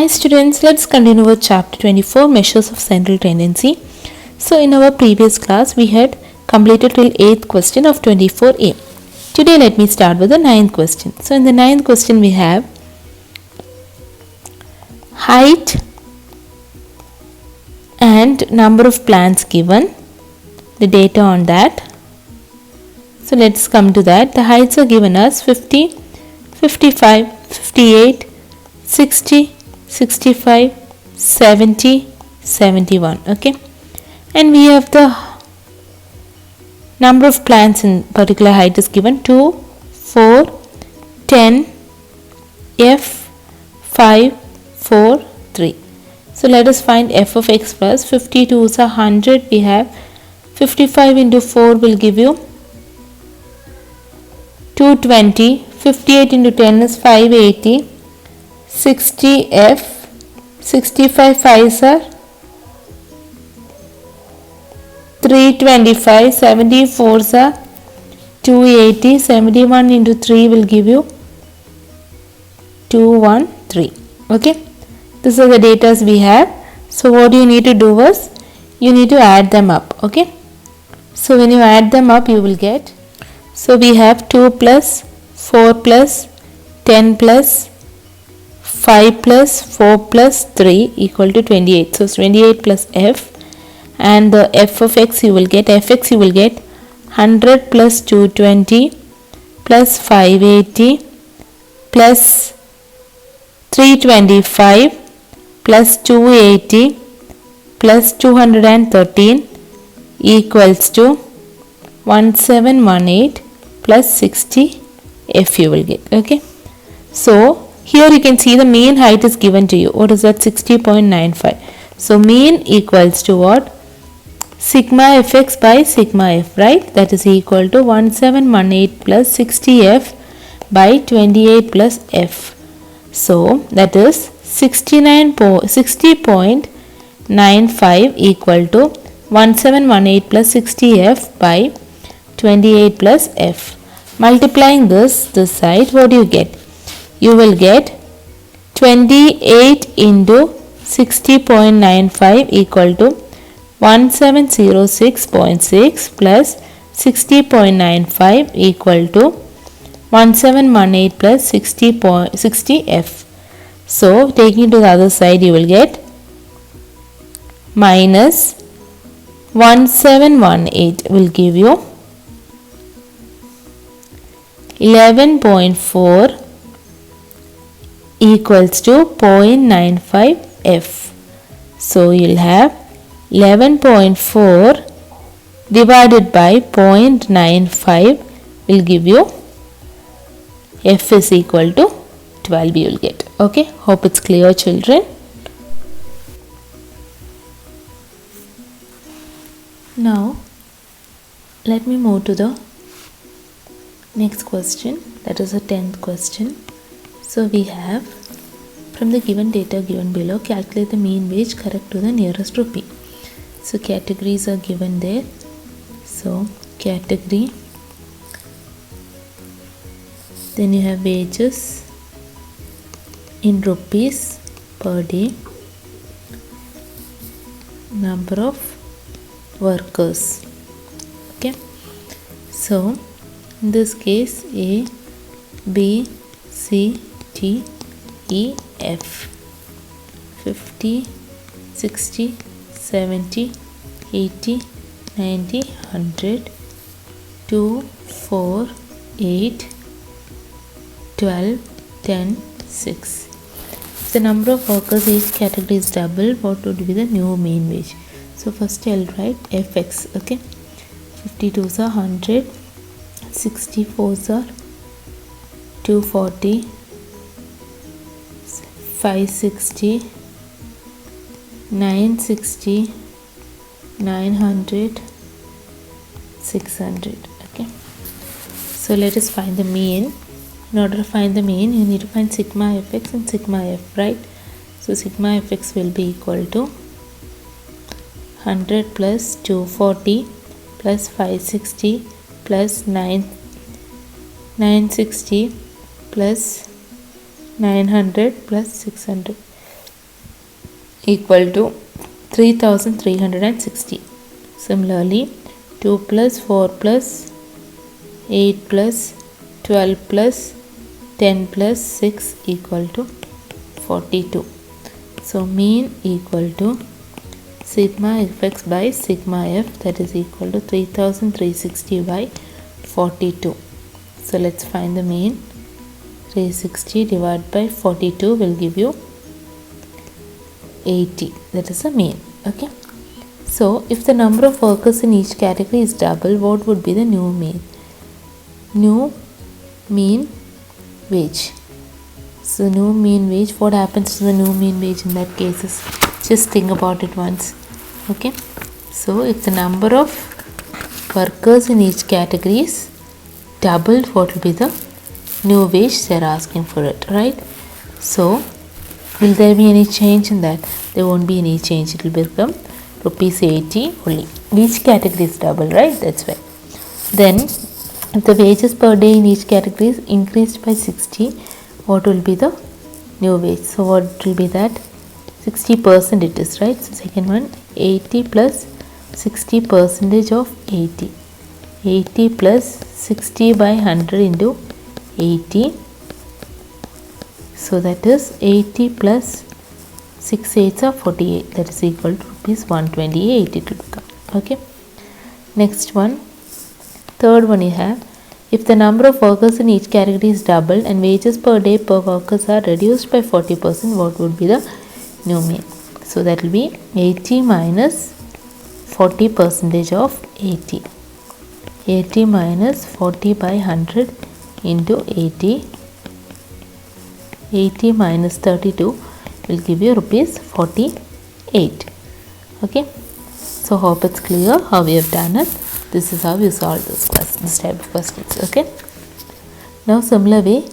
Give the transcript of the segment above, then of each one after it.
Hi students, let's continue with chapter 24, measures of central tendency. So in our previous class we had completed till 8th question of 24a. Today let me start with the 9th question. So in the 9th question we have height and number of plants given, the data on that. So let's come to that. The heights are given as 50, 55, 58, 60, 65, 70, 71. Okay, and we have the number of plants in particular height is given 2, 4, 10, f, 5, 4, 3. So let us find f of x plus 52 is 100. We have 55 into 4 will give you 220. 58 into 10 is 580. 60 f, 65 5s are 325, 74s are 280, 71 into 3 will give you 213. Okay, these are the data we have. So what you need to do is you need to add them up. Okay, so when you add them up you will get, so we have 2 plus 4 plus 10 plus 5 plus 4 plus 3 equal to 28. So 28 plus f, and the f of x you will get, fx you will get 100 plus 220 plus 580 plus 325 plus 280 plus 213 equals to 1718 plus 60 f you will get. Okay, so here you can see the mean height is given to you. What is that? 60.95. So mean equals to what? Sigma fx by sigma f, right? That is equal to 1718 plus 60f by 28 plus f. So that is 60.95 equal to 1718 plus 60f by 28 plus f. Multiplying this side, what do you get? You will get 28 into 60.95 equal to 1706.6 plus 60.95 equal to 1718 plus 60f. So taking to the other side you will get minus 1718 will give you 11.4 equals to 0.95 f. So you'll have 11.4 divided by 0.95 will give you f is equal to 12 you will get. Okay, hope it's clear children. Now let me move to the next question, that is the 10th question. So we have, from the given data given below, calculate the mean wage correct to the nearest rupee. So categories are given there. So category, then you have wages in rupees per day, number of workers. Okay, so in this case A, B, C, D, E, F, 50, 60, 70, 80, 90, 100, 2, 4, 8, 12, 10, 6. If the number of workers each category is double, what would be the new mean wage? So first I'll write Fx. Okay, 52s are 100, 64s are 240, 560, 960, 900, 600. Okay, so let us find the mean. In order to find the mean, you need to find sigma fx and sigma f, right? So sigma fx will be equal to 100 plus 240 plus 560 plus 960 plus 900 plus 600. equal to 3360. Similarly, 2 plus 4 plus 8 plus 12 plus 10 plus 6 equal to 42. So mean equal to sigma fx by sigma f, that is equal to 3360 by 42. So let's find the mean. 360 divided by 42 will give you 80. That is the mean. Okay. So if the number of workers in each category is double, what would be the new mean? New mean wage. So new mean wage, what happens to the new mean wage in that case is, just think about it once. Okay. So if the number of workers in each category is doubled, what will be the new wage they are asking for it, right? So will there be any change in that? There won't be any change. It will become rupees 80 only. Each category is double, right? That's why. Then if the wages per day in each category is increased by 60, what will be the new wage? So what will be that? 60% it is, right? So second one, 80 plus 60 percentage of 80. 80 plus 60 by 100 into 80. So that is 80 plus 6 8s are 48. That is equal to rupees 128 it will become. Okay. Next one, third one you have, if the number of workers in each category is doubled and wages per day per workers are reduced by 40%, what would be the new mean? So that will be 80 minus 40 percentage of 80. 80 minus 40 by 100 into 80. 80 minus 32 will give you rupees 48. Okay. So hope it's clear how we have done it. This is how you solve this type of questions. Okay. Now similar way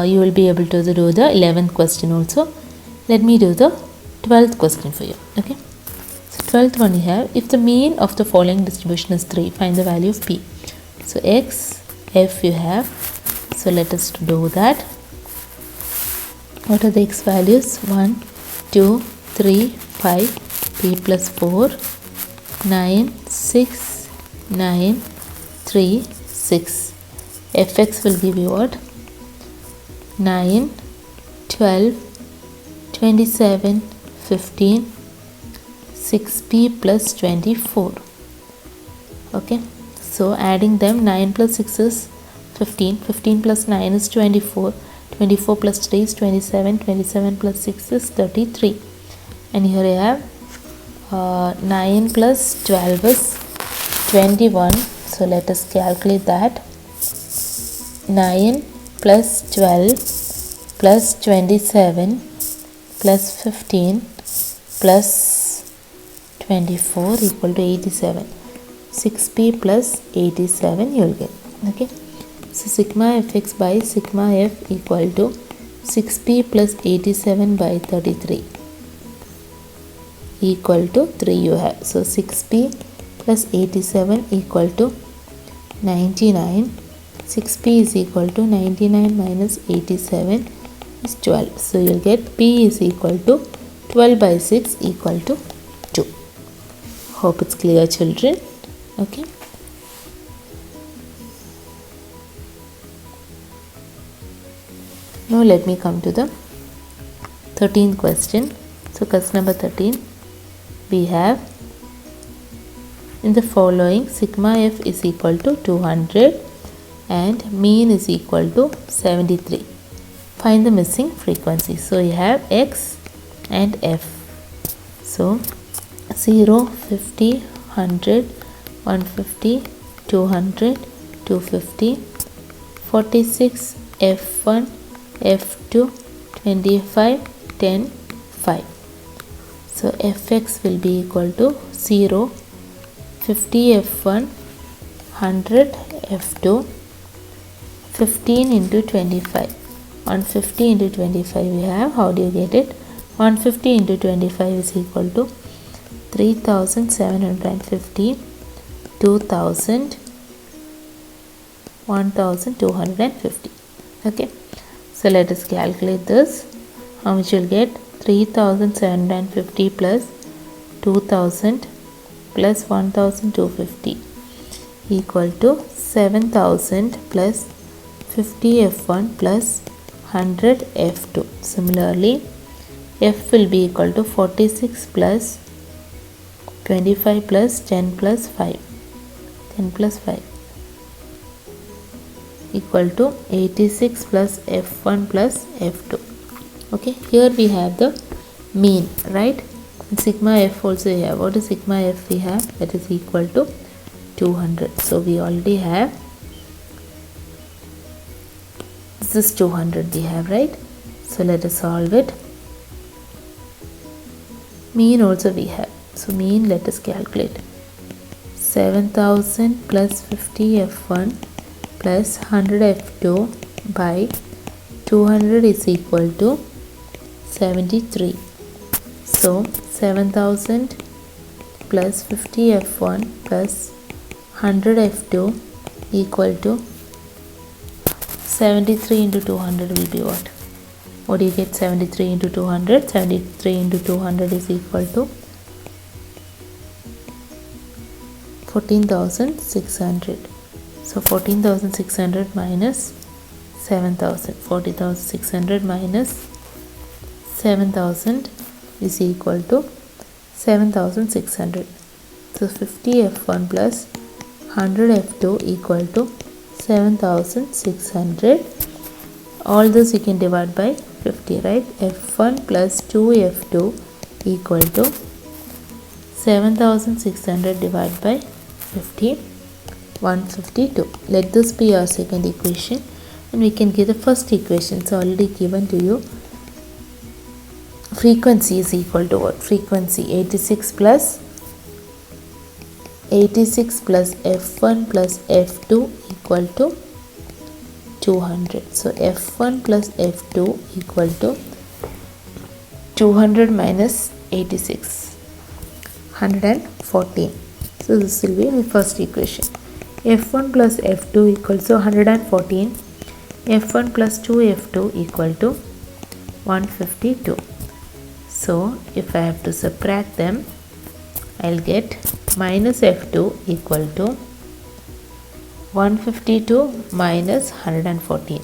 you will be able to do the 11th question also. Let me do the 12th question for you. Okay. So 12th one you have, if the mean of the following distribution is 3, find the value of p. So x, f you have. So let us do that. What are the x values? 1, 2, 3, 5, p plus 4, 9, 6, 9, 3, 6. fx will give you what? 9, 12, 27, 15, 6p plus 24. Okay. So adding them, 9 plus 6 is 15, 15 plus 9 is 24, 24 plus 3 is 27, 27 plus 6 is 33. And here I have 9 plus 12 is 21. So let us calculate that. 9 plus 12 plus 27 plus 15 plus 24 equal to 87. 6p plus 87 you will get. Okay. So sigma fx by sigma f equal to 6p plus 87 by 33 equal to 3 you have. So 6p plus 87 equal to 99. 6p is equal to 99 minus 87 is 12. So you will get p is equal to 12 by 6 equal to 2. Hope it's clear, children. Okay. Now let me come to the 13th question. So question number 13, we have, in the following sigma f is equal to 200 and mean is equal to 73. Find the missing frequency. So you have x and f. So 0, 50, 100, 150, 200, 250, 46, f1, f2, 25, 10, 5. So fx will be equal to 0, 50 f1, 100 f2, 15 into 25. 150 into 25 we have. How do you get it? 150 into 25 is equal to 3750, 2000, 1250. Okay. So let us calculate this. How much you will get? 3750 plus 2000 plus 1250 equal to 7000 plus 50 F1 plus 100 F2. Similarly, F will be equal to 46 plus 25 plus 10 plus 5 equal to 86 plus F1 plus F2. Okay, here we have the mean, right? And sigma F also we have. What is sigma F we have? That is equal to 200. So we already have, this is 200 we have, right? So let us solve it. Mean also we have. So mean, let us calculate. 7000 plus 50 F1 plus 100 F2 by 200 is equal to 73. So 7000 plus 50 F1 plus 100 F2 equal to 73 into 200 will be what? What do you get? 73 into 200. 73 into 200 is equal to 14,600. So 14,600 minus 7,000. 14,600 minus 7,000 is equal to 7,600. So 50 F1 plus 100 F2 equal to 7,600. All this you can divide by 50, right? F1 plus 2 F2 equal to 7,600 divided by 50, 152. Let this be our second equation, and we can give the first equation. It's already given to you. Frequency is equal to what? Frequency 86 plus F1 plus F2 equal to 200. So F1 plus F2 equal to 200 minus 86, 114. So this will be the first equation. F1 plus F2 equals to 114. F1 plus 2F2 equal to 152. So if I have to subtract them, I'll get minus F2 equal to 152 minus 114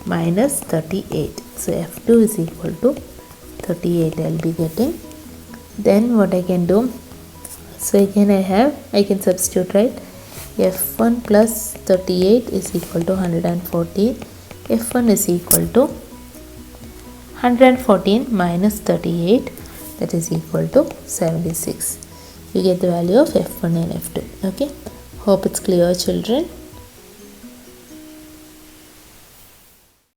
minus 38. So F2 is equal to 38 I'll be getting. Then what I can do, so again I can substitute, right? F1 plus 38 is equal to 114. F1 is equal to 114 minus 38, that is equal to 76. You get the value of F1 and F2. Okay, hope it's clear, children.